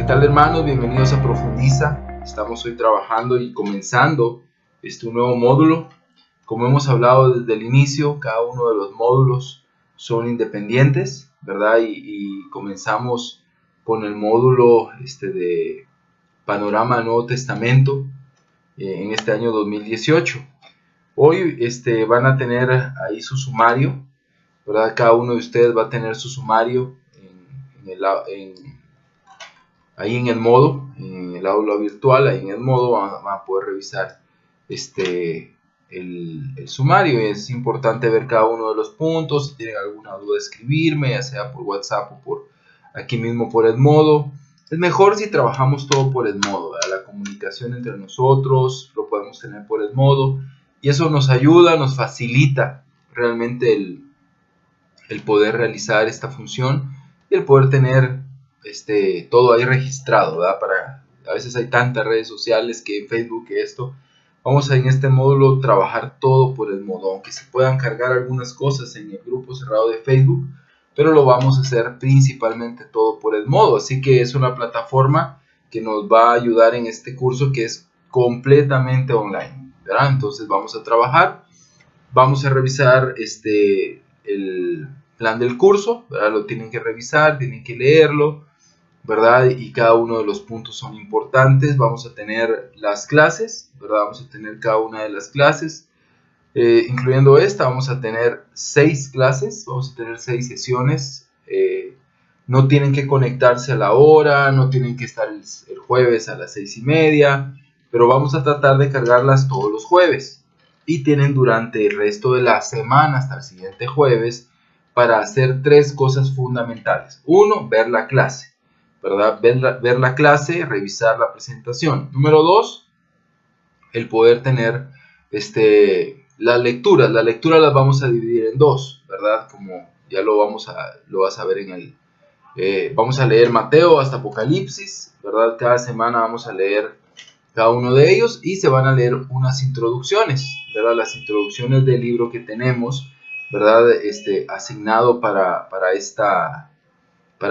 tal, hermanos? Bienvenidos a Profundiza. Estamos hoy trabajando y comenzando un nuevo módulo. Como hemos hablado desde el inicio, cada uno de los módulos son independientes, ¿verdad? Y comenzamos con el módulo de Panorama del Nuevo Testamento en este año 2018. Hoy van a tener ahí su sumario, ¿verdad? Cada uno de ustedes va a tener su sumario ahí en el modo, en el aula virtual, ahí en el modo van a poder revisar el sumario. Es importante ver cada uno de los puntos. Si tienen alguna duda, escribirme, ya sea por WhatsApp o por aquí mismo por el modo. Es mejor si trabajamos todo por el modo, ¿verdad? La comunicación entre nosotros lo podemos tener por el modo, y eso nos ayuda, nos facilita realmente el poder realizar esta función y el poder tener todo ahí registrado, ¿verdad? A veces hay tantas redes sociales que en Facebook que esto. Vamos a en este módulo trabajar todo por el modo, aunque se puedan cargar algunas cosas en el grupo cerrado de Facebook, pero lo vamos a hacer principalmente todo por el modo. Así que es una plataforma que nos va a ayudar en este curso que es completamente online, ¿verdad? Entonces vamos a trabajar, vamos a revisar el plan del curso, ¿verdad? Lo tienen que revisar, tienen que leerlo, ¿verdad? Y cada uno de los puntos son importantes. Vamos a tener las clases, ¿verdad? Vamos a tener cada una de las clases, incluyendo esta. Vamos a tener 6 clases, vamos a tener 6 sesiones. No tienen que conectarse a la hora, no tienen que estar el jueves a las 6:30, pero vamos a tratar de cargarlas todos los jueves. Y tienen durante el resto de la semana hasta el siguiente jueves para hacer 3 cosas fundamentales. 1, ver la clase, ¿verdad? Ver la clase, revisar la presentación. Número 2, el poder tener las lecturas. Las lecturas las vamos a dividir en 2, ¿verdad? Como ya lo vas a ver en el... vamos a leer Mateo hasta Apocalipsis, ¿verdad? Cada semana vamos a leer cada uno de ellos y se van a leer unas introducciones, ¿verdad? Las introducciones del libro que tenemos, ¿verdad? Asignado para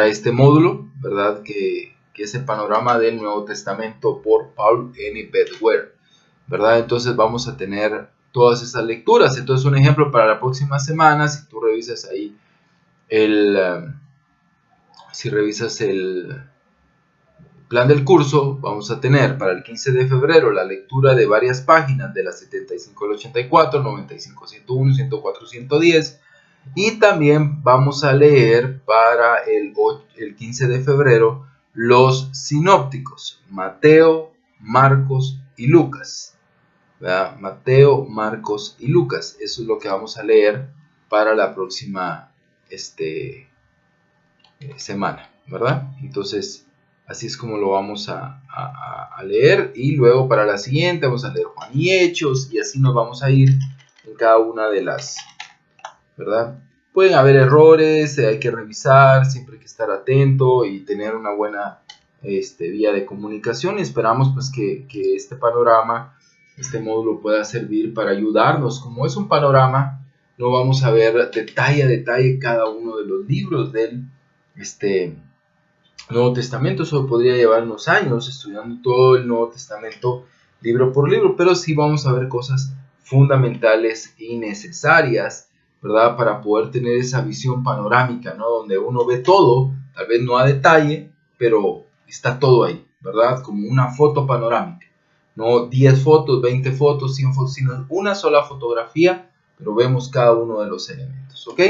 este módulo, ¿verdad? Que es el panorama del Nuevo Testamento por Paul N. Bedware, ¿verdad? Entonces vamos a tener todas esas lecturas. Entonces, un ejemplo para la próxima semana, si tú revisas ahí el plan del curso, vamos a tener para el 15 de febrero la lectura de varias páginas de la 75 al 84, 95, 101, 104, 110. Y también vamos a leer para el 15 de febrero los sinópticos, Mateo, Marcos y Lucas, ¿verdad? Mateo, Marcos y Lucas. Eso es lo que vamos a leer para la próxima semana, ¿verdad? Entonces, así es como lo vamos a leer. Y luego para la siguiente vamos a leer Juan y Hechos, y así nos vamos a ir en cada una de las, ¿verdad? Pueden haber errores, hay que revisar, siempre hay que estar atento y tener una buena vía de comunicación. Y esperamos pues que este panorama, este módulo pueda servir para ayudarnos. Como es un panorama, no vamos a ver detalle a detalle cada uno de los libros del Nuevo Testamento. Eso podría llevar unos años estudiando todo el Nuevo Testamento libro por libro, pero sí vamos a ver cosas fundamentales y necesarias, ¿verdad? Para poder tener esa visión panorámica, ¿no? Donde uno ve todo, tal vez no a detalle, pero está todo ahí, ¿verdad? Como una foto panorámica. No 10 fotos, 20 fotos, 100 fotos, sino una sola fotografía, pero vemos cada uno de los elementos, ¿ok?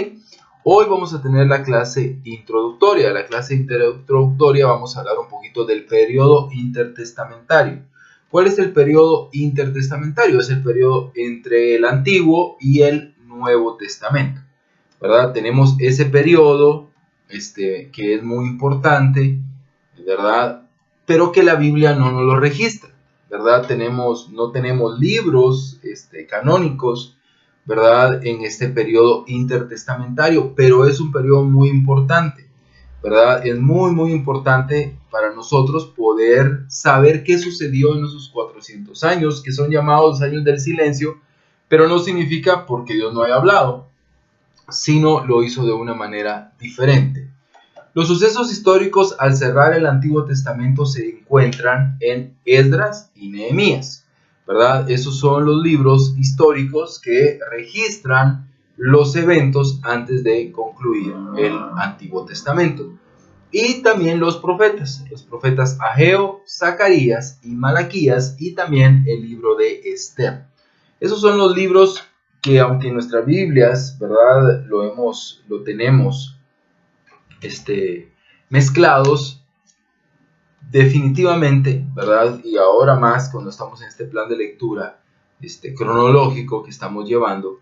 Hoy vamos a tener la clase introductoria. La clase introductoria vamos a hablar un poquito del periodo intertestamentario. ¿Cuál es el periodo intertestamentario? Es el periodo entre el Antiguo y el Nuevo Testamento, ¿verdad? Tenemos ese periodo que es muy importante, ¿verdad? Pero que la Biblia no nos lo registra, ¿verdad? No tenemos libros canónicos, ¿verdad? En este periodo intertestamentario, pero es un periodo muy importante, ¿verdad? Es muy, muy importante para nosotros poder saber qué sucedió en esos 400 años, que son llamados años del silencio, pero no significa porque Dios no haya hablado, sino lo hizo de una manera diferente. Los sucesos históricos al cerrar el Antiguo Testamento se encuentran en Esdras y Nehemías, ¿verdad? Esos son los libros históricos que registran los eventos antes de concluir el Antiguo Testamento. Y también los profetas Ageo, Zacarías y Malaquías, y también el libro de Esther. Esos son los libros que, aunque en nuestras Biblias, ¿verdad?, lo tenemos mezclados, definitivamente, ¿verdad? Y ahora más cuando estamos en este plan de lectura cronológico que estamos llevando,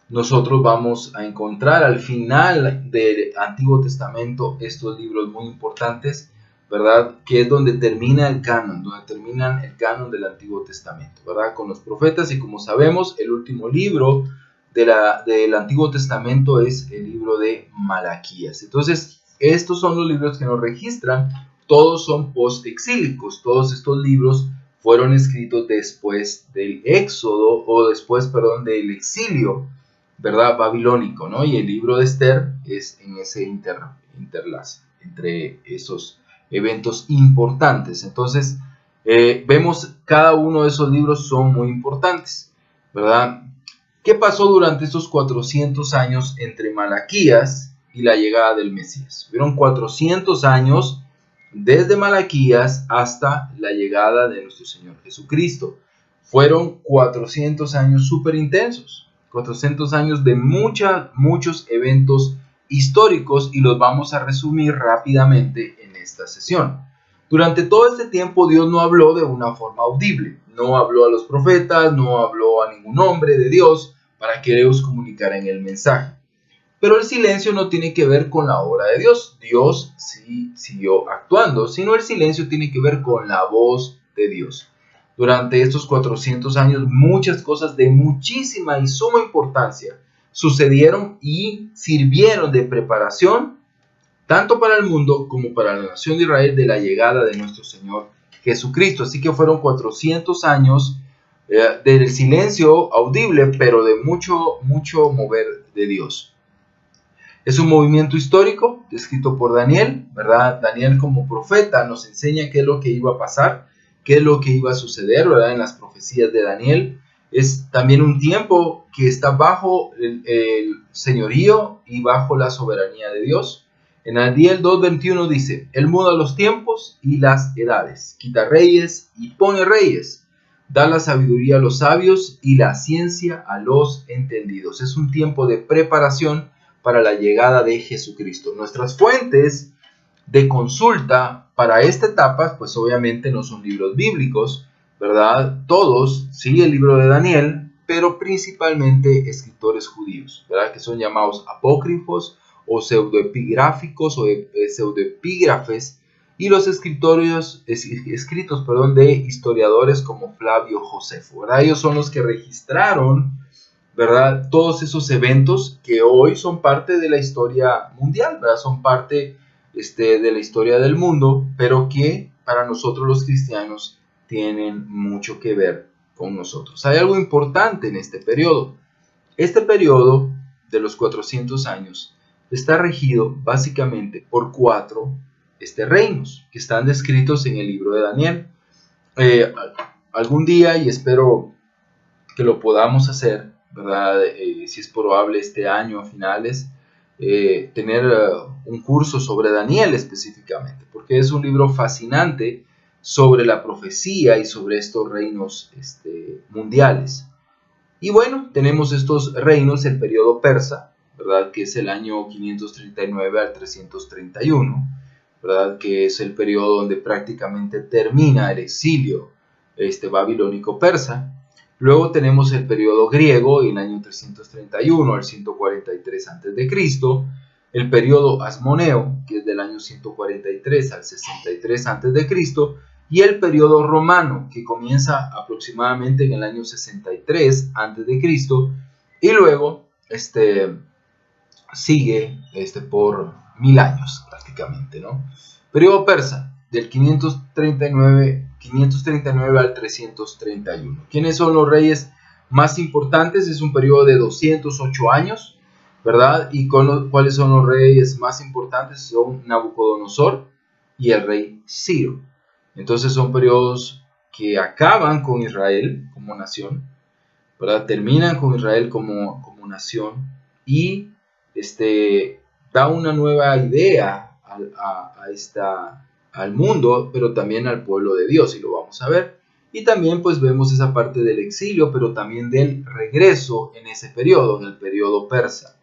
nosotros vamos a encontrar al final del Antiguo Testamento estos libros muy importantes, ¿verdad? Que es donde termina el canon, donde terminan el canon del Antiguo Testamento, ¿verdad? Con los profetas, y como sabemos, el último libro del Antiguo Testamento es el libro de Malaquías. Entonces, estos son los libros que nos registran, todos son post-exílicos, todos estos libros fueron escritos después del éxodo, o después, perdón, del exilio, ¿verdad?, babilónico, ¿no? Y el libro de Esther es en ese interlace entre esos eventos importantes. Entonces, vemos cada uno de esos libros son muy importantes, ¿verdad? ¿Qué pasó durante estos 400 años entre Malaquías y la llegada del Mesías? Fueron 400 años desde Malaquías hasta la llegada de nuestro Señor Jesucristo. Fueron 400 años súper intensos, 400 años de muchos eventos históricos, y los vamos a resumir rápidamente en esta sesión. Durante todo este tiempo Dios no habló de una forma audible, no habló a los profetas, no habló a ningún hombre de Dios para que ellos comunicaran el mensaje. Pero el silencio no tiene que ver con la obra de Dios. Dios sí siguió actuando, sino el silencio tiene que ver con la voz de Dios. Durante estos 400 años, muchas cosas de muchísima y suma importancia sucedieron y sirvieron de preparación tanto para el mundo como para la nación de Israel de la llegada de nuestro Señor Jesucristo. Así que fueron 400 años del silencio audible, pero de mucho mover de Dios. Es un movimiento histórico descrito por Daniel, ¿verdad? Daniel, como profeta, nos enseña qué es lo que iba a pasar, qué es lo que iba a suceder, ¿verdad?, en las profecías de Daniel. Es también un tiempo que está bajo el señorío y bajo la soberanía de Dios. En Daniel 2:21 dice: Él muda los tiempos y las edades, quita reyes y pone reyes, da la sabiduría a los sabios y la ciencia a los entendidos. Es un tiempo de preparación para la llegada de Jesucristo. Nuestras fuentes de consulta para esta etapa, pues obviamente no son libros bíblicos, ¿verdad? Todos, sí, el libro de Daniel, pero principalmente escritores judíos, ¿verdad?, que son llamados apócrifos o pseudoepigráficos o pseudoepígrafes, y los escritos de historiadores como Flavio Josefo, ¿verdad? Ellos son los que registraron, ¿verdad?, todos esos eventos que hoy son parte de la historia mundial, ¿verdad? Son parte de la historia del mundo, pero que para nosotros los cristianos tienen mucho que ver con nosotros. Hay algo importante en este periodo. Este periodo de los 400 años está regido básicamente por 4 reinos que están descritos en el libro de Daniel. Algún día, y espero que lo podamos hacer, ¿verdad?, si es probable este año a finales, tener un curso sobre Daniel específicamente, porque es un libro fascinante sobre la profecía y sobre estos reinos mundiales. Y bueno, tenemos estos reinos, el periodo persa, ¿verdad?, que es el año 539 al 331, ¿verdad?, que es el periodo donde prácticamente termina el exilio babilónico persa. Luego tenemos el periodo griego, en el año 331 al 143 a.C., el periodo asmoneo, que es del año 143 al 63 a.C., y el periodo romano, que comienza aproximadamente en el año 63 a.C., y luego sigue por 1000 años prácticamente, ¿no? Periodo persa, del 539 al 331. ¿Quiénes son los reyes más importantes? Es un periodo de 208 años, ¿verdad? ¿Y cuáles son los reyes más importantes? Son Nabucodonosor y el rey Ciro. Entonces son periodos que acaban con Israel como nación, ¿verdad? Terminan con Israel como nación y da una nueva idea al mundo, pero también al pueblo de Dios, y lo vamos a ver. Y también pues vemos esa parte del exilio, pero también del regreso en ese periodo, en el periodo persa.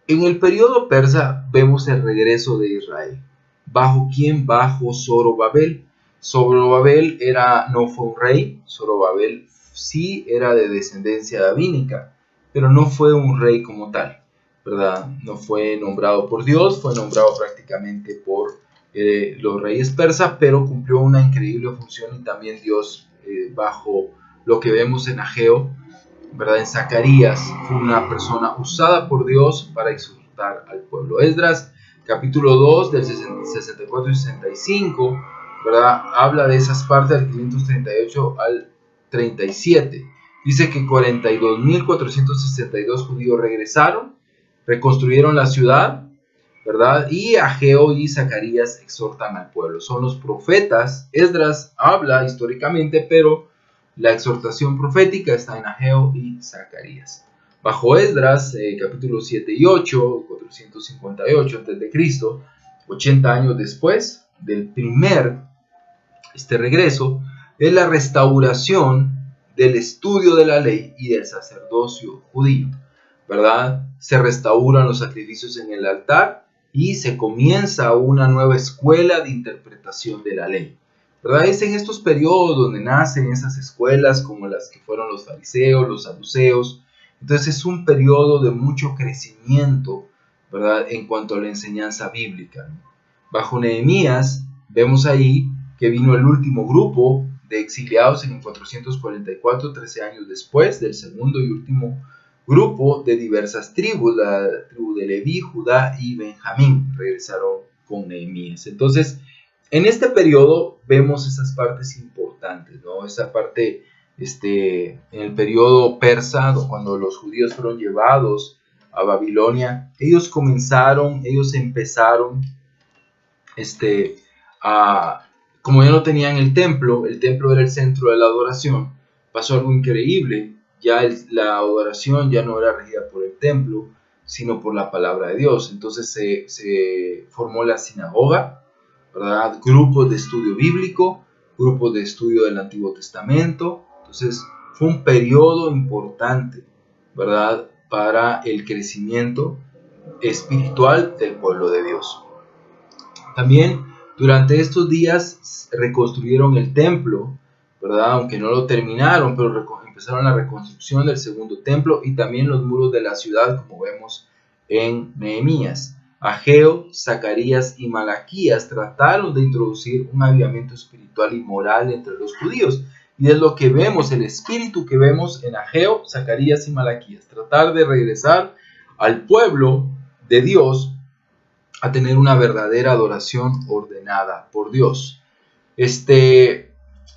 En el periodo persa vemos el regreso de Israel. ¿Bajo quién? Bajo Zorobabel. Zorobabel no fue un rey. Zorobabel sí era de descendencia davínica, pero no fue un rey como tal, ¿verdad? No fue nombrado por Dios, fue nombrado prácticamente por los reyes persas, pero cumplió una increíble función, y también Dios, bajo lo que vemos en Ageo, ¿verdad? En Zacarías, fue una persona usada por Dios para exhortar al pueblo. Esdras, capítulo 2, del 64 y 65, ¿verdad? Habla de esas partes del 538 al 37. Dice que 42.462 judíos regresaron, reconstruyeron la ciudad, ¿verdad? Y Ageo y Zacarías exhortan al pueblo. Son los profetas. Esdras habla históricamente, pero la exhortación profética está en Ageo y Zacarías. Bajo Esdras, capítulos 7 y 8, 458 a.C., 80 años después del primer regreso, es la restauración del estudio de la ley y del sacerdocio judío, ¿verdad? Se restauran los sacrificios en el altar y se comienza una nueva escuela de interpretación de la ley, ¿verdad? Es en estos periodos donde nacen esas escuelas como las que fueron los fariseos, los saduceos. Entonces es un periodo de mucho crecimiento, ¿verdad? En cuanto a la enseñanza bíblica. Bajo Nehemías vemos ahí que vino el último grupo de exiliados en 444, 13 años después del segundo y último grupo de diversas tribus, la tribu de Leví, Judá y Benjamín, regresaron con Nehemías. Entonces, en este periodo vemos esas partes importantes, ¿no? Esa parte, en el periodo persa, cuando los judíos fueron llevados a Babilonia, ellos empezaron, como ya no tenían el templo era el centro de la adoración, pasó algo increíble. Ya la adoración ya no era regida por el templo, sino por la palabra de Dios. Entonces se formó la sinagoga, ¿verdad? Grupos de estudio bíblico, grupos de estudio del Antiguo Testamento. Entonces fue un periodo importante, ¿verdad?, para el crecimiento espiritual del pueblo de Dios. También durante estos días reconstruyeron el templo, ¿verdad? Aunque no lo terminaron, pero empezaron la reconstrucción del segundo templo y también los muros de la ciudad, como vemos en Nehemías. Ageo, Zacarías y Malaquías trataron de introducir un avivamiento espiritual y moral entre los judíos. Y es lo que vemos, el espíritu que vemos en Ageo, Zacarías y Malaquías. Tratar de regresar al pueblo de Dios a tener una verdadera adoración ordenada por Dios.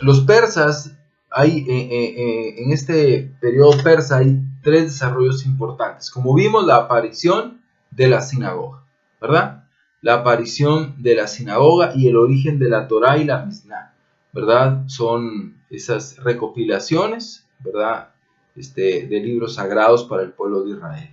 Los persas, en este periodo persa hay tres desarrollos importantes. Como vimos, la aparición de la sinagoga, ¿verdad? La aparición de la sinagoga y el origen de la Torá y la Misná, ¿verdad? Son esas recopilaciones, ¿verdad?, de libros sagrados para el pueblo de Israel.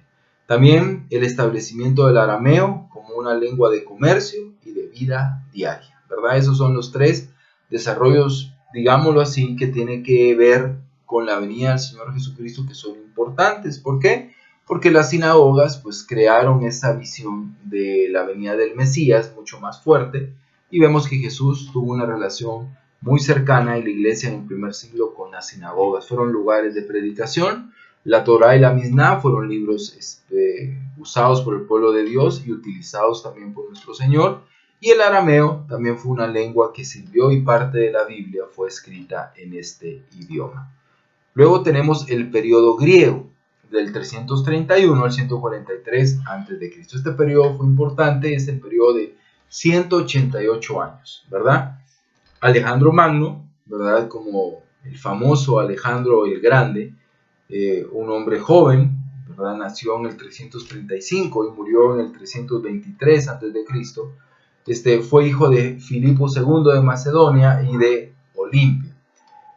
También el establecimiento del arameo como una lengua de comercio y de vida diaria, ¿verdad? Esos son los tres desarrollos, digámoslo así, que tienen que ver con la venida del Señor Jesucristo, que son importantes. ¿Por qué? Porque las sinagogas pues crearon esa visión de la venida del Mesías mucho más fuerte, y vemos que Jesús tuvo una relación muy cercana en la iglesia en el primer siglo con las sinagogas. Fueron lugares de predicación. La Torá y la Misná fueron libros usados por el pueblo de Dios y utilizados también por nuestro Señor. Y el arameo también fue una lengua que sirvió, y parte de la Biblia fue escrita en este idioma. Luego tenemos el periodo griego, del 331 al 143 a.C. Este periodo fue importante, es el periodo de 188 años, ¿verdad? Alejandro Magno, ¿verdad?, como el famoso Alejandro el Grande, un hombre joven, ¿verdad? Nació en el 335 y murió en el 323 a.C. Fue hijo de Filipo II de Macedonia y de Olimpia,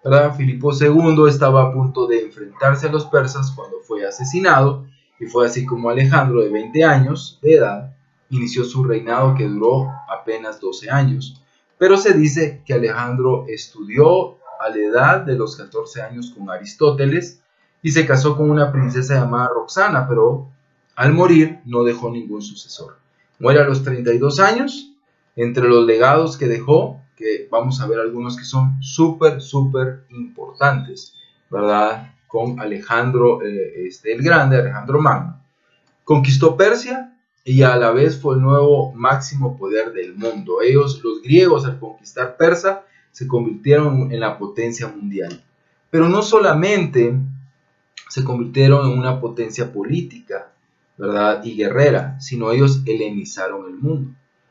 ¿verdad? Filipo II estaba a punto de enfrentarse a los persas cuando fue asesinado, y fue así como Alejandro, de 20 años de edad, inició su reinado, que duró apenas 12 años. Pero se dice que Alejandro estudió a la edad de los 14 años con Aristóteles y se casó con una princesa llamada Roxana, pero al morir no dejó ningún sucesor. Muere a los 32 años. Entre los legados que dejó, que vamos a ver algunos que son súper importantes, ¿verdad? Con Alejandro el Grande, Alejandro Magno. Conquistó Persia y a la vez fue el nuevo máximo poder del mundo. Ellos, los griegos, al conquistar Persia, se convirtieron en la potencia mundial. Pero no solamente se convirtieron en una potencia política, ¿verdad? Y guerrera, sino ellos helenizaron el mundo.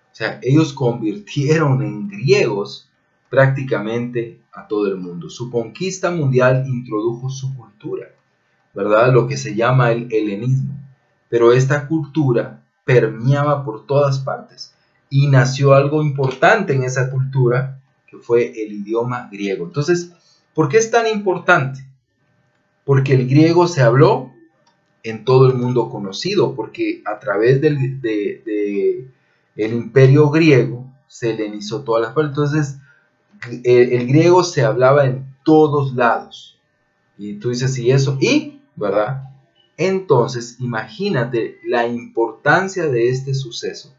O sea, ellos convirtieron en griegos prácticamente a todo el mundo. Su conquista mundial introdujo su cultura, ¿verdad? Lo que se llama el helenismo. Pero esta cultura permeaba por todas partes y nació algo importante en esa cultura, que fue el idioma griego. Entonces, ¿por qué es tan importante? Porque el griego se habló en todo el mundo conocido, porque a través del imperio griego se helenizó todas las partes. Entonces, el griego se hablaba en todos lados. Y tú dices, ¿y eso? ¿Y? ¿Verdad? Entonces, imagínate la importancia de este suceso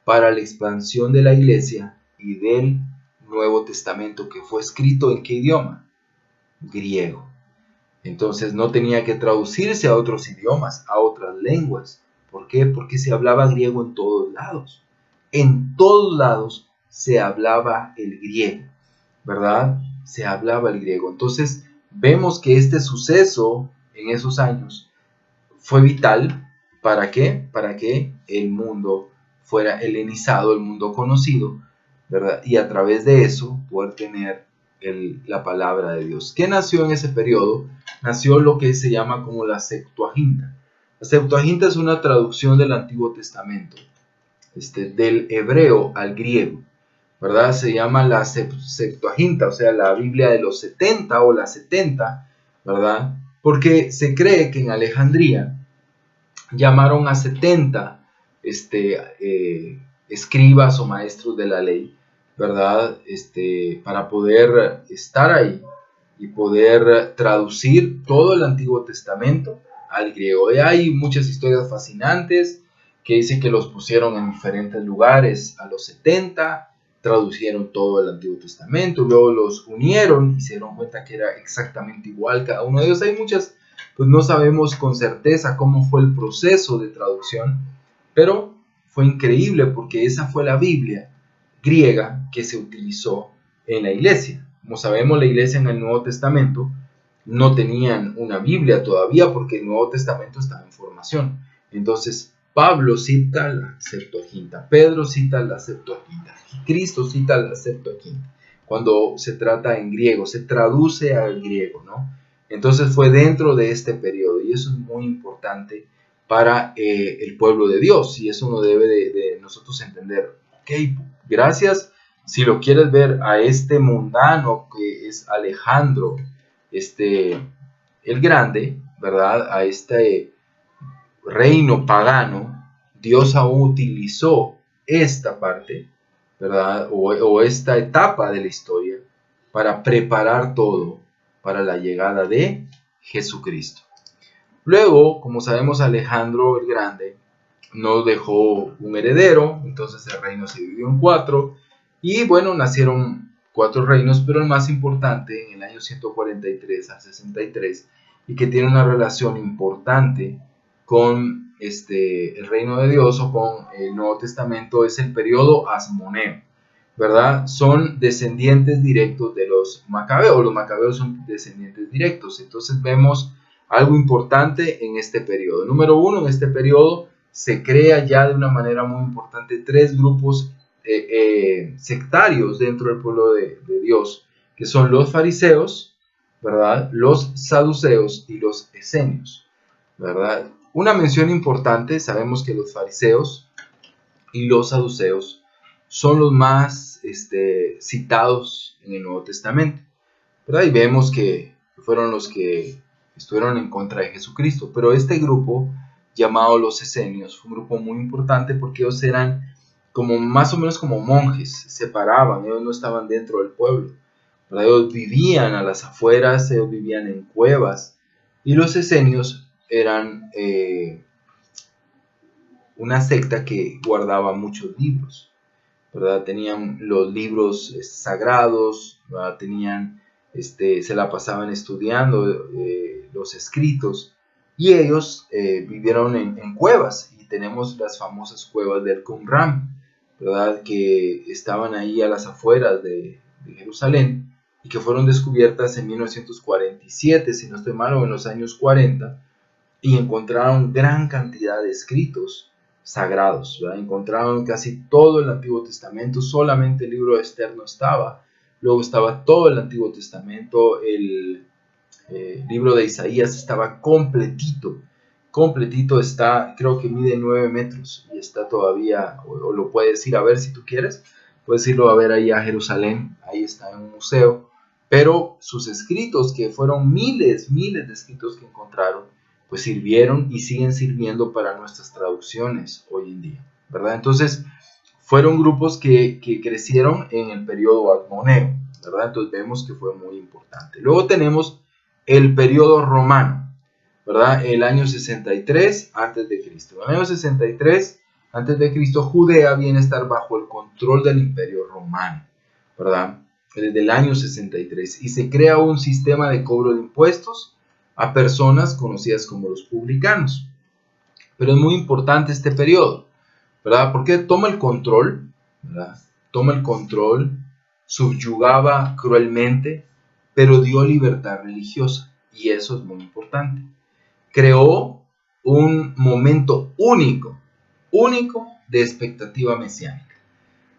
para la expansión de la iglesia y del Nuevo Testamento, que fue escrito ¿en qué idioma? Griego. Entonces no tenía que traducirse a otros idiomas, a otras lenguas. ¿Por qué? Porque se hablaba griego en todos lados. En todos lados se hablaba el griego, ¿verdad? Se hablaba el griego. Entonces vemos que este suceso en esos años fue vital. ¿Para qué? Para que el mundo fuera helenizado, el mundo conocido, ¿verdad? Y a través de eso poder tener la palabra de Dios. ¿Qué nació en ese periodo? Nació lo que se llama como la Septuaginta. La Septuaginta es una traducción del Antiguo Testamento, del hebreo al griego, ¿verdad? Se llama la Septuaginta, o sea, la Biblia de los 70 o la 70, ¿verdad? Porque se cree que en Alejandría llamaron a 70 escribas o maestros de la ley, ¿verdad? Para poder estar ahí y poder traducir todo el Antiguo Testamento al griego. Y hay muchas historias fascinantes que dicen que los pusieron en diferentes lugares a los 70, traducieron todo el Antiguo Testamento, luego los unieron y se dieron cuenta que era exactamente igual cada uno de ellos. Hay muchas, pues no sabemos con certeza cómo fue el proceso de traducción, pero fue increíble porque esa fue la Biblia griega que se utilizó en la iglesia. Como sabemos, la iglesia en el Nuevo Testamento no tenían una Biblia todavía porque el Nuevo Testamento estaba en formación. Entonces, Pablo cita la Septuaginta, Pedro cita la Septuaginta, Cristo cita la Septuaginta. Cuando se trata en griego, se traduce al griego, ¿no? Entonces fue dentro de este periodo y eso es muy importante para el pueblo de Dios y eso no debe de nosotros entender. Ok, gracias. Si lo quieres ver a este mundano que es Alejandro, el Grande, ¿verdad? A este reino pagano, Dios aún utilizó esta parte, ¿verdad? O esta etapa de la historia para preparar todo para la llegada de Jesucristo. Luego, como sabemos, Alejandro el Grande no dejó un heredero, entonces el reino se dividió en 4 y bueno, nacieron 4 reinos, pero el más importante en el año 143 al 63 y que tiene una relación importante con el reino de Dios o con el Nuevo Testamento es el periodo Asmoneo, ¿verdad? Son descendientes directos de los macabeos. Los macabeos son descendientes directos. Entonces vemos algo importante en este periodo. Número 1, en este periodo se crea ya de una manera muy importante 3 grupos sectarios dentro del pueblo de Dios, que son los fariseos, ¿verdad? Los saduceos y los esenios, ¿verdad? una mención importante, sabemos que los fariseos y los saduceos son los más citados en el Nuevo Testamento, ¿verdad? Y vemos que fueron los que estuvieron en contra de Jesucristo. Pero este grupo, llamado los esenios, fue un grupo muy importante porque ellos eran como más o menos como monjes, se separaban, ellos no estaban dentro del pueblo, ¿verdad? Ellos vivían a las afueras, ellos vivían en cuevas, y los esenios eran una secta que guardaba muchos libros, ¿verdad? Tenían los libros sagrados, ¿verdad? Se la pasaban estudiando los escritos, y ellos vivieron en cuevas, y tenemos las famosas cuevas del Qumran, ¿verdad? Que estaban ahí a las afueras de Jerusalén, y que fueron descubiertas en 1947, si no estoy mal, o en los años 40, y encontraron gran cantidad de escritos sagrados, ¿verdad? Encontraron casi todo el Antiguo Testamento, solamente el libro de Esther no estaba. Luego estaba todo el Antiguo Testamento, el libro de Isaías estaba completito está, creo que mide 9 metros y está todavía, o lo puedes ir a ver si tú quieres, puedes irlo a ver ahí a Jerusalén, ahí está en un museo, pero sus escritos, que fueron miles de escritos que encontraron, pues sirvieron y siguen sirviendo para nuestras traducciones hoy en día, ¿verdad? Entonces, fueron grupos que crecieron en el periodo admoneo, ¿verdad? Entonces vemos que fue muy importante. Luego tenemos el periodo romano, ¿verdad? El año 63 antes de Cristo. En el año 63 antes de Cristo, Judea viene a estar bajo el control del Imperio Romano, ¿verdad? Desde el año 63, y se crea un sistema de cobro de impuestos a personas conocidas como los publicanos. Pero es muy importante este periodo, ¿verdad? Porque toma el control, ¿verdad? Toma el control, subyugaba cruelmente, pero dio libertad religiosa, y eso es muy importante. Creó un momento único de expectativa mesiánica.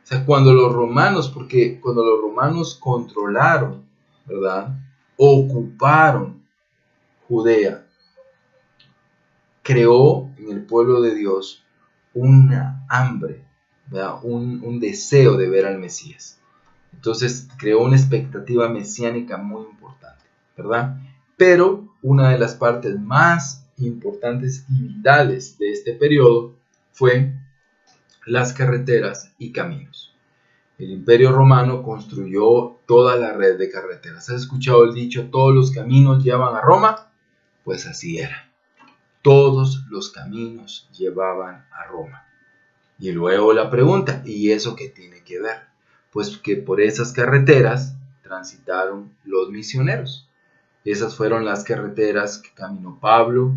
O sea, cuando los romanos controlaron, ¿verdad? Ocuparon Judea, creó en el pueblo de Dios una hambre, ¿verdad? Un deseo de ver al Mesías. Entonces creó una expectativa mesiánica muy importante, ¿verdad? Pero una de las partes más importantes y vitales de este periodo fue las carreteras y caminos. El Imperio Romano construyó toda la red de carreteras. ¿Has escuchado el dicho, todos los caminos llevan a Roma? Pues así era. Todos los caminos llevaban a Roma. Y luego la pregunta, ¿y eso qué tiene que ver? Pues que por esas carreteras transitaron los misioneros. Esas fueron las carreteras que caminó Pablo,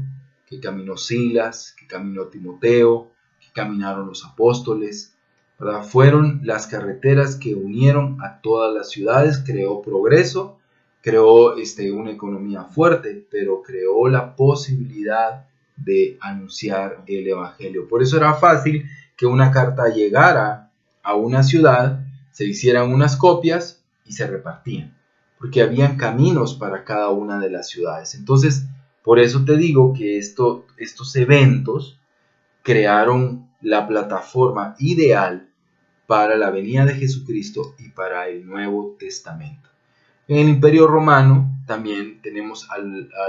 que caminó Silas, que caminó Timoteo, que caminaron los apóstoles, ¿verdad? Fueron las carreteras que unieron a todas las ciudades, creó progreso, creó una economía fuerte, pero creó la posibilidad de anunciar el evangelio. Por eso era fácil que una carta llegara a una ciudad, se hicieran unas copias y se repartían, porque habían caminos para cada una de las ciudades. Entonces, por eso te digo que estos eventos crearon la plataforma ideal para la venida de Jesucristo y para el Nuevo Testamento. En el Imperio Romano también tenemos a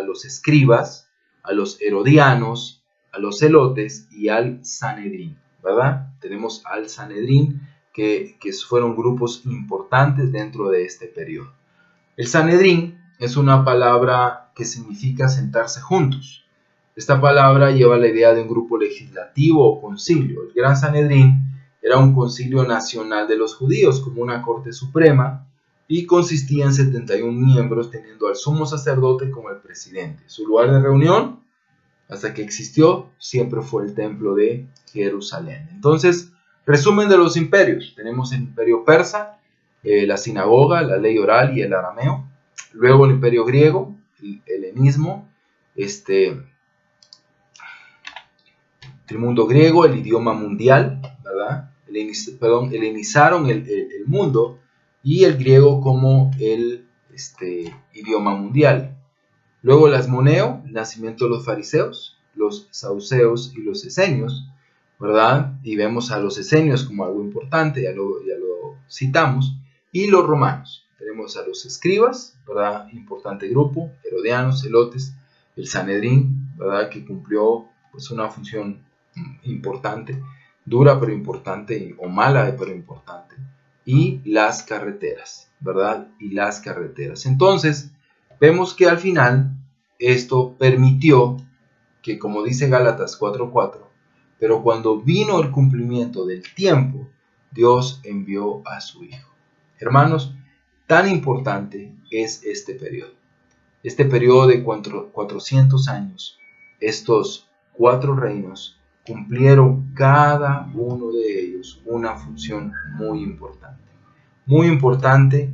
los escribas, a los herodianos, a los celotes y al Sanedrín, ¿verdad? Tenemos al Sanedrín, que fueron grupos importantes dentro de este periodo. El Sanedrín es una palabra que significa sentarse juntos. Esta palabra lleva la idea de un grupo legislativo o concilio. El Gran Sanedrín era un concilio nacional de los judíos, como una corte suprema, y consistía en 71 miembros, teniendo al sumo sacerdote como el presidente. Su lugar de reunión, hasta que existió, siempre fue el templo de Jerusalén. Entonces, resumen de los imperios. Tenemos el imperio persa, la sinagoga, la ley oral y el arameo. Luego el imperio griego, el helenismo, el mundo griego, el idioma mundial, ¿verdad? Helenizaron el mundo, y el griego como el idioma mundial. Luego el asmoneo, el nacimiento de los fariseos. los saduceos y los esenios, ¿verdad? Y vemos a los esenios como algo importante, ya lo citamos, y los romanos. Tenemos a los escribas, ¿verdad? Importante grupo, herodianos, celotes, el Sanedrín, ¿verdad? Que cumplió pues una función importante, dura pero importante, o mala pero importante, y las carreteras, ¿verdad? Y las carreteras. Entonces, vemos que al final esto permitió que, como dice Gálatas 4:4, pero cuando vino el cumplimiento del tiempo, Dios envió a su Hijo. Hermanos, tan importante es este periodo. Este periodo de 400 años, estos 4 reinos cumplieron cada uno de ellos una función muy importante. Muy importante,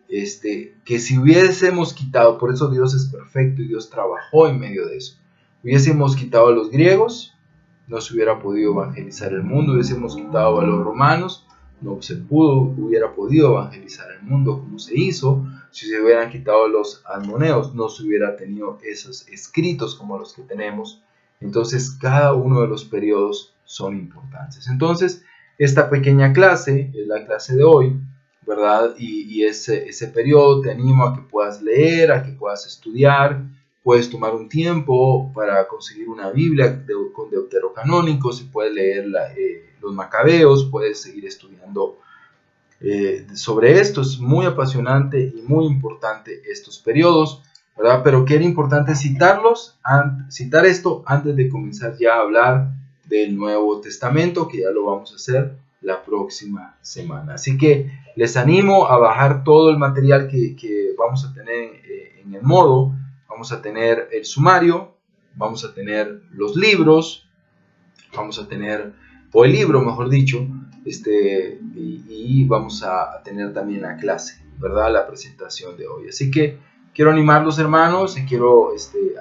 que si hubiésemos quitado, por eso Dios es perfecto y Dios trabajó en medio de eso, hubiésemos quitado a los griegos, no se hubiera podido evangelizar el mundo. Hubiésemos quitado a los romanos, no se hubiera podido evangelizar el mundo como se hizo. Si se hubieran quitado a los almoneos, no se hubiera tenido esos escritos como los que tenemos. Entonces, cada uno de los periodos son importantes. Entonces, esta pequeña clase es la clase de hoy, ¿verdad? Y ese periodo te animo a que puedas leer, a que puedas estudiar. Puedes tomar un tiempo para conseguir una Biblia con deuterocanónicos, y puedes leer los Macabeos, puedes seguir estudiando sobre esto. Es muy apasionante y muy importante estos periodos, ¿verdad? Pero que era importante citar esto antes de comenzar ya a hablar del Nuevo Testamento, que ya lo vamos a hacer la próxima semana. Así que les animo a bajar todo el material que vamos a tener en el modo. Vamos a tener el sumario, vamos a tener los libros, vamos a tener, o el libro mejor dicho, y vamos a tener también la clase, ¿verdad? La presentación de hoy. Así que quiero animarlos, hermanos, y quiero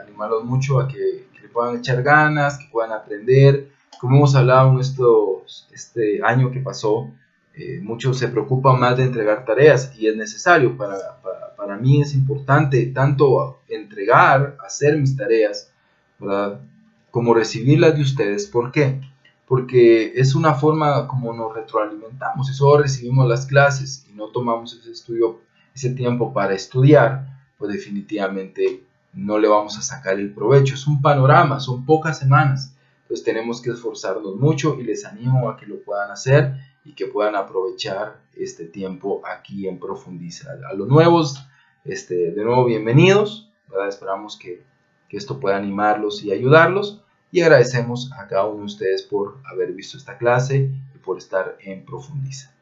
animarlos mucho a que le puedan echar ganas, que puedan aprender. Como hemos hablado en este año que pasó, muchos se preocupan más de entregar tareas, y es necesario. Para mí es importante tanto entregar, hacer mis tareas, ¿verdad?, como recibirlas de ustedes. ¿Por qué? Porque es una forma como nos retroalimentamos. Si solo recibimos las clases y no tomamos ese tiempo para estudiar, pues definitivamente no le vamos a sacar el provecho. Es un panorama, son pocas semanas. Entonces tenemos que esforzarnos mucho, y les animo a que lo puedan hacer y que puedan aprovechar este tiempo aquí en Profundiza. A los nuevos, de nuevo, bienvenidos, ¿verdad? Esperamos que esto pueda animarlos y ayudarlos, y agradecemos a cada uno de ustedes por haber visto esta clase y por estar en Profundiza.